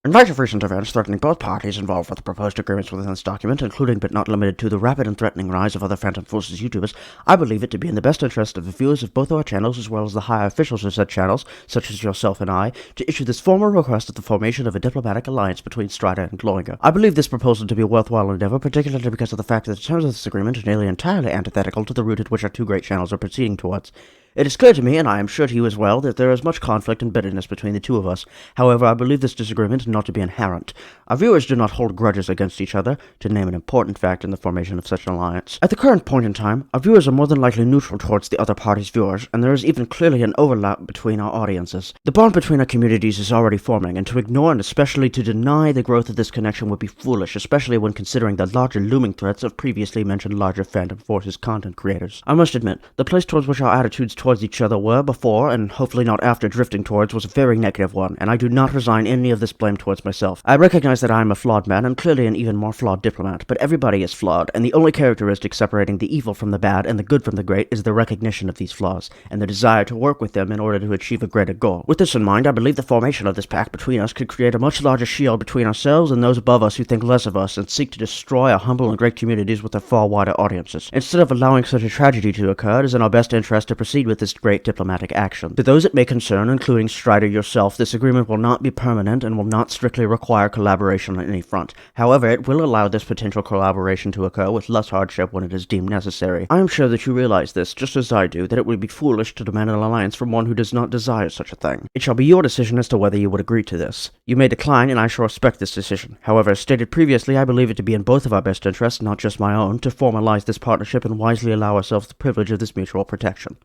In light of recent events threatening both parties involved with the proposed agreements within this document, including but not limited to the rapid and threatening rise of other Phantom Forces YouTubers, I believe it to be in the best interest of the viewers of both our channels as well as the higher officials of said channels, such as yourself and I, to issue this formal request of the formation of a diplomatic alliance between Strider and gloinger. I believe this proposal to be a worthwhile endeavor, particularly because of the fact that the terms of this agreement are nearly entirely antithetical to the route at which our two great channels are proceeding towards. It is clear to me, and I am sure to you as well, that there is much conflict and bitterness between the two of us. However, I believe this disagreement not to be inherent. Our viewers do not hold grudges against each other, to name an important fact in the formation of such an alliance. At the current point in time, our viewers are more than likely neutral towards the other party's viewers, and there is even clearly an overlap between our audiences. The bond between our communities is already forming, and to ignore and especially to deny the growth of this connection would be foolish, especially when considering the larger looming threats of previously mentioned larger Phantom Forces content creators. I must admit, the place towards which our attitudes towards each other were before, and hopefully not after drifting towards, was a very negative one, and I do not resign any of this blame towards myself. I recognize that I am a flawed man, and clearly an even more flawed diplomat, but everybody is flawed, and the only characteristic separating the evil from the bad and the good from the great is the recognition of these flaws, and the desire to work with them in order to achieve a greater goal. With this in mind, I believe the formation of this pact between us could create a much larger shield between ourselves and those above us who think less of us and seek to destroy our humble and great communities with their far wider audiences. Instead of allowing such a tragedy to occur, it is in our best interest to proceed with this great diplomatic action. To those it may concern, including Strider yourself, this agreement will not be permanent and will not strictly require collaboration on any front. However, it will allow this potential collaboration to occur with less hardship when it is deemed necessary. I am sure that you realize this, just as I do, that it would be foolish to demand an alliance from one who does not desire such a thing. It shall be your decision as to whether you would agree to this. You may decline, and I shall respect this decision. However, as stated previously, I believe it to be in both of our best interests, not just my own, to formalize this partnership and wisely allow ourselves the privilege of this mutual protection.